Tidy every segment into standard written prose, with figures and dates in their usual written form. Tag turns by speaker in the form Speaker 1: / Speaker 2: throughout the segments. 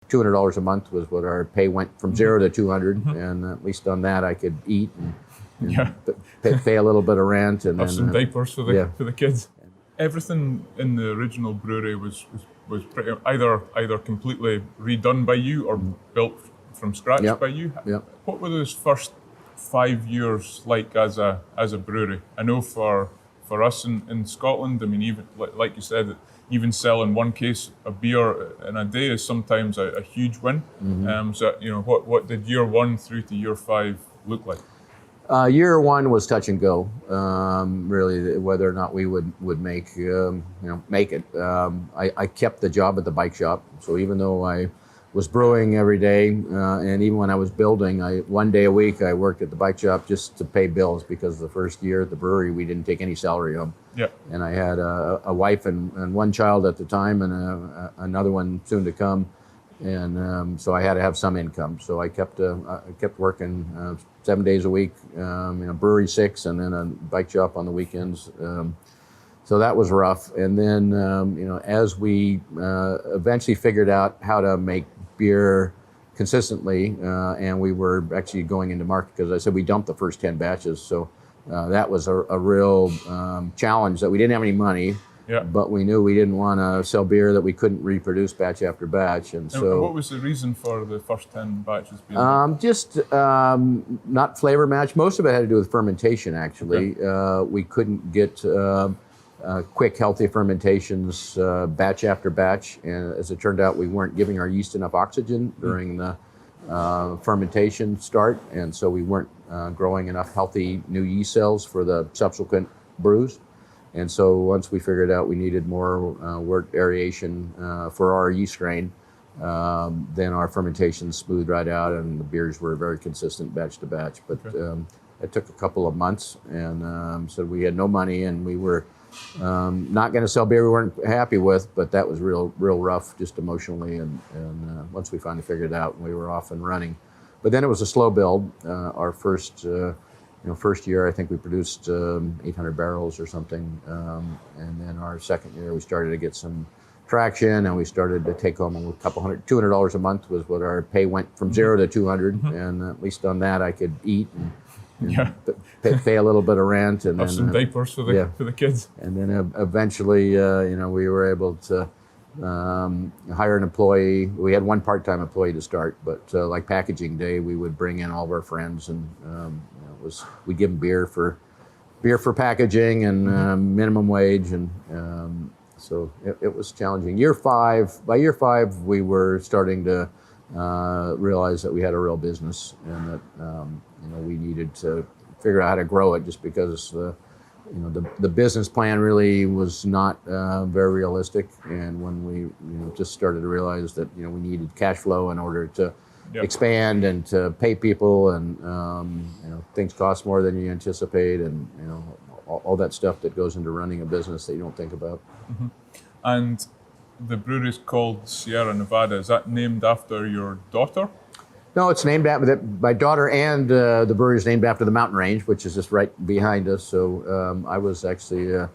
Speaker 1: $200 a month was what our pay went from 0 to 200, and at least on that I could eat and pay a little bit of rent and
Speaker 2: have
Speaker 1: then
Speaker 2: some diapers for the kids. Everything in the original brewery was pretty, either completely redone by you or built from scratch by you. What were those first 5 years like as a brewery? I know for us in Scotland, I mean, even like you said, even selling one case of beer in a day is sometimes a huge win. So what did year 1 through to year 5 look like?
Speaker 1: Year 1 was touch and go, really, whether or not we would make it. I kept the job at the bike shop, so even though I was brewing every day, and even when I was building, one day a week I worked at the bike shop just to pay bills, because the first year at the brewery we didn't take any salary home. And I had a wife and one child at the time, and another one soon to come. And so I had to have some income. So I kept working 7 days a week, brewery 6, and then a bike shop on the weekends. So that was rough. And then as we eventually figured out how to make beer consistently, and we were actually going into market, because I said we dumped the first 10 batches. So that was a real challenge, that we didn't have any money. But we knew we didn't want to sell beer that we couldn't reproduce batch after batch, and so. What
Speaker 2: was the reason for the first 10 batches being?
Speaker 1: Just not flavor match. Most of it had to do with fermentation. Actually, we couldn't get quick, healthy fermentations batch after batch, and as it turned out, we weren't giving our yeast enough oxygen during the fermentation start, and so we weren't growing enough healthy new yeast cells for the subsequent brews. And so once we figured out we needed more wort aeration for our yeast strain, then our fermentation smoothed right out, and the beers were very consistent batch to batch. But it took a couple of months, and so we had no money, and we were not going to sell beer we weren't happy with, but that was real rough, just emotionally. And once we finally figured it out, we were off and running. But then it was a slow build. Our first year, I think we produced 800 barrels or something. And then our second year, we started to get some traction, and we started to take home a couple $200 a month was what our pay went from 0 to 200. And at least on that, I could eat and pay a little bit of rent. And
Speaker 2: have some diapers for the kids.
Speaker 1: And then eventually, we were able to hire an employee. We had one part-time employee to start, but like packaging day, we would bring in all of our friends, and we'd give them beer for packaging and minimum wage, and so it was challenging. By year 5, we were starting to realize that we had a real business, and that we needed to figure out how to grow it, just because the business plan really was not very realistic. And when we just started to realize that we needed cash flow in order to expand and to pay people, and things cost more than you anticipate, and all that stuff that goes into running a business that you don't think about.
Speaker 2: And the brewery is called Sierra Nevada. Is that named after your daughter?
Speaker 1: No, it's named after my daughter, and the brewery is named after the mountain range, which is just right behind us. So I was actually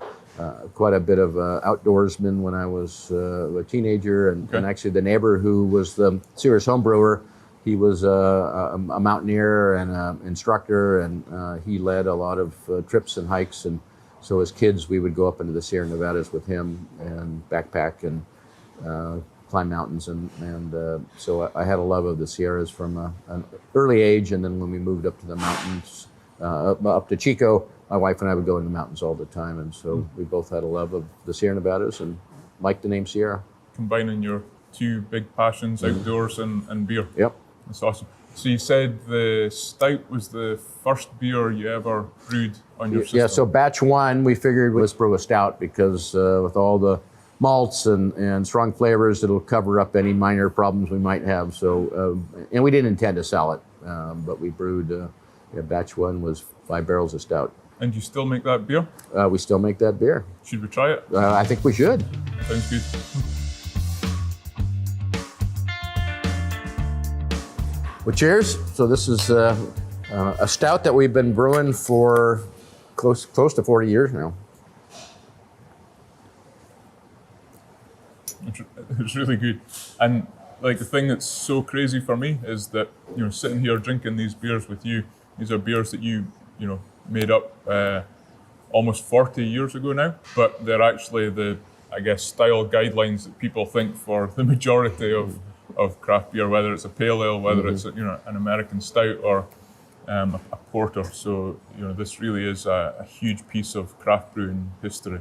Speaker 1: quite a bit of an outdoorsman when I was a teenager, and actually the neighbor who was the Sears home brewer, he was a mountaineer and an instructor, and he led a lot of trips and hikes. And so as kids, we would go up into the Sierra Nevadas with him and backpack and climb mountains. And so I had a love of the Sierras from an early age. And then when we moved up to the mountains, up to Chico, my wife and I would go in the mountains all the time. And so we both had a love of the Sierra Nevadas and liked the name Sierra.
Speaker 2: Combining your two big passions, outdoors and beer.
Speaker 1: Yep.
Speaker 2: That's awesome. So you said the stout was the first beer you ever brewed on your system?
Speaker 1: Yeah, so batch 1, we figured let's brew a stout, because with all the malts and strong flavors, it'll cover up any minor problems we might have. So, and we didn't intend to sell it, but we brewed, batch 1 was 5 barrels of stout.
Speaker 2: And you still make that beer?
Speaker 1: We still make that beer.
Speaker 2: Should we try it?
Speaker 1: I think we should.
Speaker 2: Sounds good.
Speaker 1: Well, cheers. So this is a stout that we've been brewing for close to 40 years now.
Speaker 2: It's really good. And like the thing that's so crazy for me is that, you know, sitting here drinking these beers with you, these are beers that you know, made up almost 40 years ago now, but they're actually the, I guess, style guidelines that people think for the majority of craft beer, whether it's a pale ale, whether it's, you know, an American stout or a porter. So, you know, this really is a huge piece of craft brewing history.